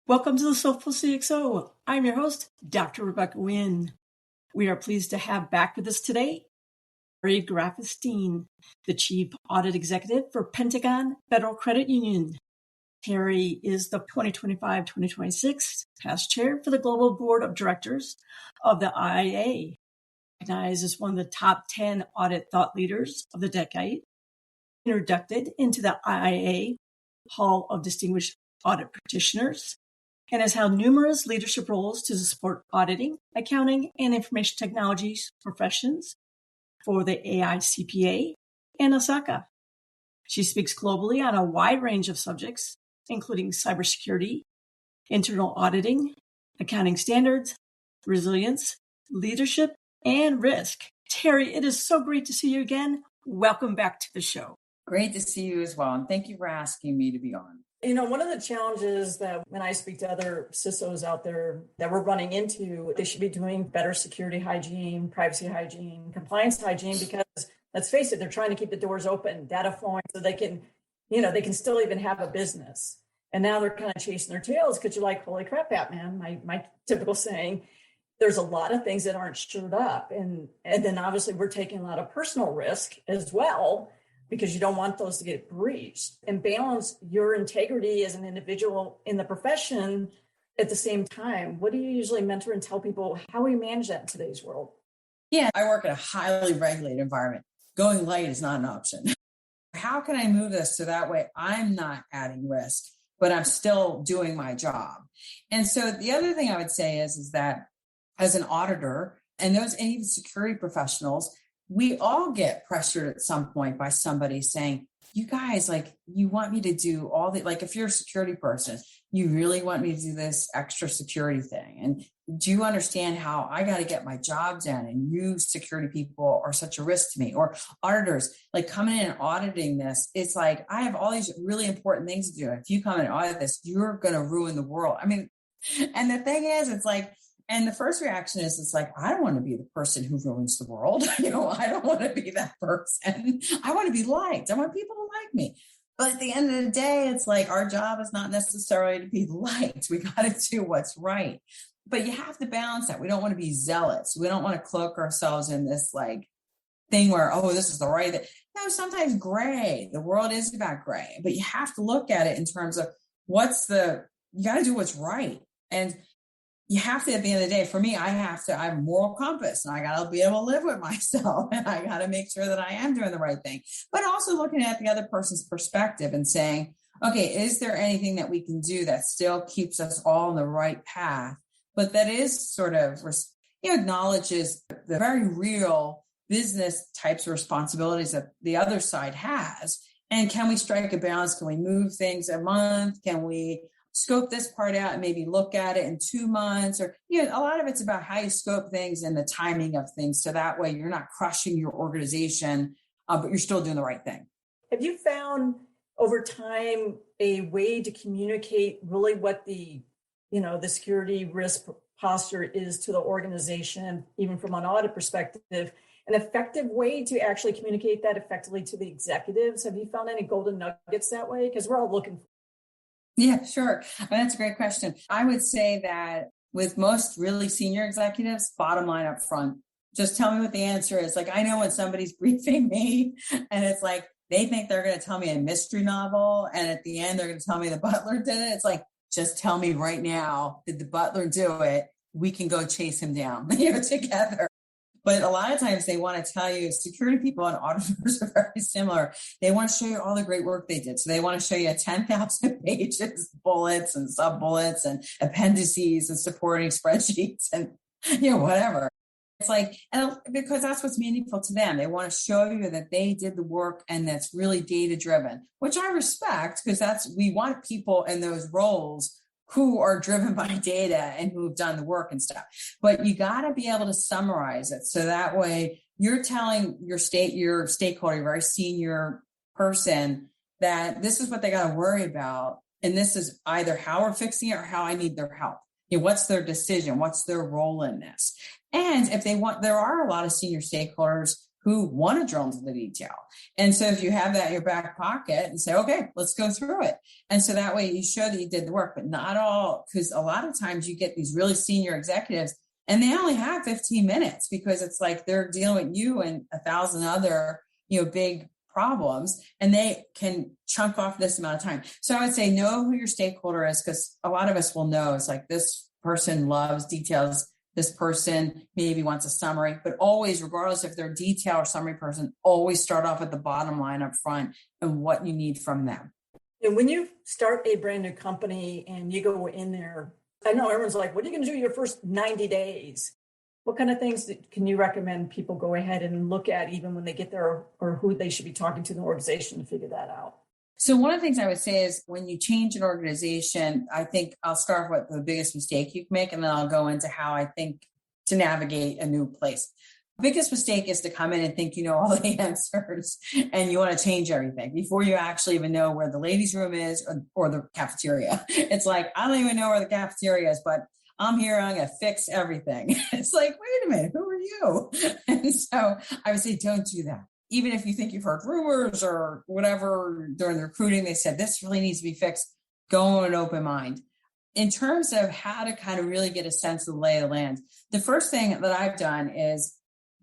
Welcome to the Soulful CXO. I'm your host, Dr. Rebecca Wynn. We are pleased to have back with us today Terry Grafenstine, the Chief Audit Executive for Pentagon Federal Credit Union. Terry is the 2025-2026 past chair for the Global Board of Directors of the IAA, recognized as one of the top 10 audit thought leaders of the decade, inducted into the IAA Hall of Distinguished Audit Practitioners, and has held numerous leadership roles to support auditing, accounting, and information technologies professions for the AICPA and Osaka. She speaks globally on a wide range of subjects, including cybersecurity, internal auditing, accounting standards, resilience, leadership, and risk. Terry, it is so great to see you again. Welcome back to the show. Great to see you as well. And thank you for asking me to be on. You know, one of the challenges that when I speak to other CISOs out there that we're running into, they should be doing better security hygiene, privacy hygiene, compliance hygiene, because let's face it, they're trying to keep the doors open, data flowing so they can, they can still even have a business. And now they're kind of chasing their tails because you're like, holy crap, Batman, my typical saying, there's a lot of things that aren't shored up. And then obviously we're taking a lot of personal risk as well, because you don't want those to get breached, and balance your integrity as an individual in the profession at the same time. What do you usually mentor and tell people how we manage that in today's world? Yeah, I work in a highly regulated environment. Going light is not an option. How can I move this so that way I'm not adding risk, but I'm still doing my job? And so the other thing I would say is that as an auditor and even security professionals, we all get pressured at some point by somebody saying, you guys, you want me to do all the, if you're a security person, you really want me to do this extra security thing. And do you understand how I got to get my job done? And you security people are such a risk to me. Or auditors, coming in and auditing this, it's I have all these really important things to do. If you come in and audit this, you're going to ruin the world. I mean, and the thing is, and the first reaction is, I don't want to be the person who ruins the world. I don't want to be that person. I want to be liked. I want people to like me. But at the end of the day, it's our job is not necessarily to be liked. We got to do what's right. But you have to balance that. We don't want to be zealots. We don't want to cloak ourselves in this thing where, this is the right thing. No, sometimes gray. The world is about gray. But you have to look at it in terms of you got to do what's right. And you have to, at the end of the day, for me, I have a moral compass, and I got to be able to live with myself, and I got to make sure that I am doing the right thing, but also looking at the other person's perspective and saying, okay, is there anything that we can do that still keeps us all on the right path, but that is sort of, acknowledges the very real business types of responsibilities that the other side has? And can we strike a balance? Can we move things a month? Can we scope this part out and maybe look at it in 2 months? Or, a lot of it's about how you scope things and the timing of things. So that way you're not crushing your organization, but you're still doing the right thing. Have you found over time a way to communicate really what the security risk posture is to the organization, even from an audit perspective, an effective way to actually communicate that effectively to the executives? Have you found any golden nuggets that way? Because we're all looking for. Yeah, sure. That's a great question. I would say that with most really senior executives, bottom line up front, just tell me what the answer is. I know when somebody's briefing me and it's they think they're going to tell me a mystery novel, and at the end they're going to tell me the butler did it. It's just tell me right now, did the butler do it? We can go chase him down, together. But a lot of times they want to tell you, security people and auditors are very similar. They want to show you all the great work they did. So they want to show you 10,000 pages, bullets and sub-bullets and appendices and supporting spreadsheets and, whatever. It's and because that's what's meaningful to them. They want to show you that they did the work and that's really data driven, which I respect, because we want people in those roles who are driven by data and who've done the work and stuff. But you got to be able to summarize it. So that way you're telling your stakeholder, your very senior person, that this is what they got to worry about. And this is either how we're fixing it or how I need their help. What's their decision? What's their role in this? And if they want, there are a lot of senior stakeholders who want to drill into the detail. And so if you have that in your back pocket and say, okay, let's go through it. And so that way you show that you did the work, but not all, because a lot of times you get these really senior executives and they only have 15 minutes because it's like they're dealing with you and 1,000 other, big problems, and they can chunk off this amount of time. So I would say know who your stakeholder is, because a lot of us will know it's like this person loves details. This person maybe wants a summary, but always, regardless if they're a detail or summary person, always start off at the bottom line up front and what you need from them. And when you start a brand new company and you go in there, I know everyone's like, what are you going to do your first 90 days? What kind of things can you recommend people go ahead and look at even when they get there, or who they should be talking to in the organization to figure that out? So one of the things I would say is when you change an organization, I think I'll start with the biggest mistake you can make, and then I'll go into how I think to navigate a new place. Biggest mistake is to come in and think you know all the answers and you want to change everything before you actually even know where the ladies' room is or the cafeteria. It's like, I don't even know where the cafeteria is, but I'm here, I'm going to fix everything. It's like, wait a minute, who are you? And so I would say, don't do that. Even if you think you've heard rumors or whatever during the recruiting, they said this really needs to be fixed, go with an open mind. In terms of how to kind of really get a sense of the lay of the land, the first thing that I've done is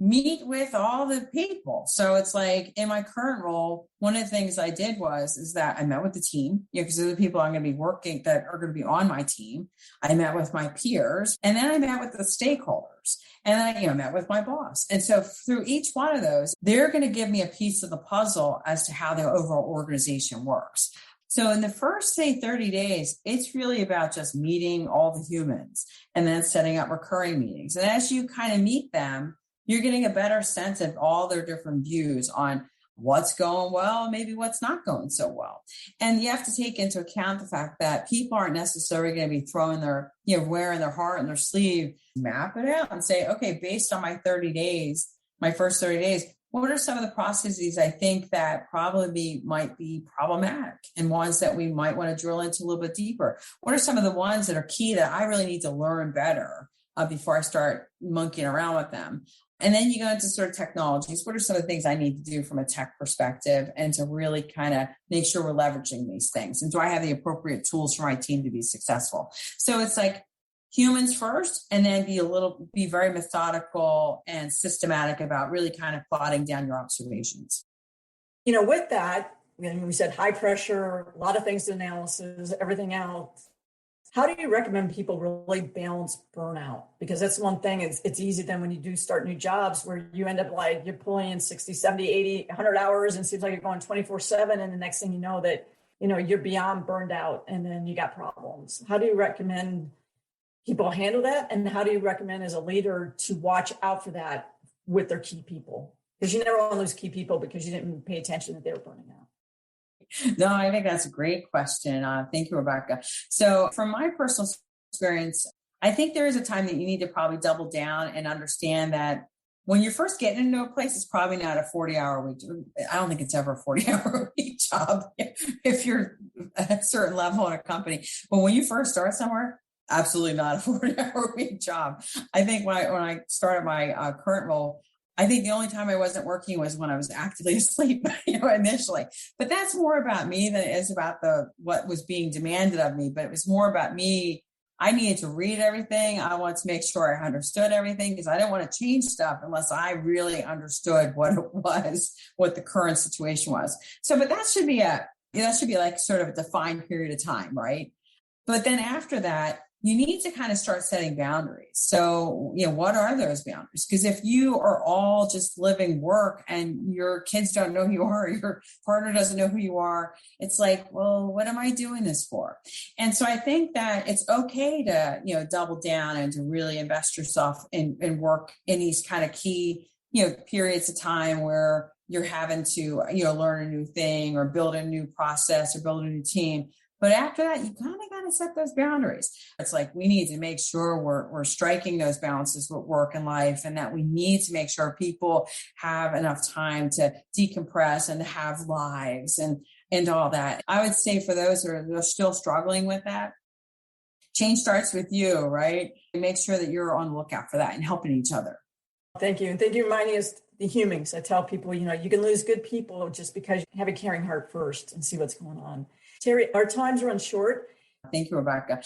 meet with all the people. So it's like in my current role, one of the things I did is that I met with the team, because they're the people I'm going to be working that are going to be on my team. I met with my peers, and then I met with the stakeholders, and then I met with my boss. And so through each one of those, they're going to give me a piece of the puzzle as to how the overall organization works. So in the first, say, 30 days, it's really about just meeting all the humans and then setting up recurring meetings. And as you kind of meet them, you're getting a better sense of all their different views on what's going well, maybe what's not going so well. And you have to take into account the fact that people aren't necessarily going to be throwing their, wearing their heart on their sleeve. Map it out and say, okay, based on my 30 days, my first 30 days, what are some of the processes I think that probably might be problematic and ones that we might want to drill into a little bit deeper? What are some of the ones that are key that I really need to learn better before I start monkeying around with them? And then you go into sort of technologies. What are some of the things I need to do from a tech perspective and to really kind of make sure we're leveraging these things? And do I have the appropriate tools for my team to be successful? So it's like humans first, and then be very methodical and systematic about really kind of plotting down your observations. With that, we said high pressure, a lot of things to analysis, everything else. How do you recommend people really balance burnout? Because that's one thing, it's easy then when you do start new jobs where you end up like you're pulling in 60, 70, 80, 100 hours and it seems like you're going 24/7. And the next thing you know that, you're beyond burned out and then you got problems. How do you recommend people handle that? And how do you recommend as a leader to watch out for that with their key people? Because you never want to lose key people because you didn't pay attention that they were burning out. No, I think that's a great question. Thank you, Rebecca. So from my personal experience, I think there is a time that you need to probably double down and understand that when you're first getting into a place, it's probably not a 40-hour week. I don't think it's ever a 40-hour week job if you're at a certain level in a company. But when you first start somewhere, absolutely not a 40-hour week job. I think when I started my current role, I think the only time I wasn't working was when I was actively asleep, initially. But that's more about me than it is about what was being demanded of me. But it was more about me. I needed to read everything. I wanted to make sure I understood everything because I didn't want to change stuff unless I really understood what it was, what the current situation was. So, but that should be like sort of a defined period of time, right? But then after that, you need to kind of start setting boundaries. So, what are those boundaries? Because if you are all just living work and your kids don't know who you are, your partner doesn't know who you are, it's like, well, what am I doing this for? And so I think that it's okay to, double down and to really invest yourself in work in these kind of key, periods of time where you're having to, learn a new thing or build a new process or build a new team. But after that, you kind of got to set those boundaries. It's like we need to make sure we're striking those balances with work and life, and that we need to make sure people have enough time to decompress and have lives and all that. I would say for those who are still struggling with that, change starts with you, right? Make sure that you're on the lookout for that and helping each other. Thank you. And thank you for reminding us the humans. I tell people, you can lose good people just because you have a caring heart first and see what's going on. Terry, our time's run short. Thank you, Rebecca.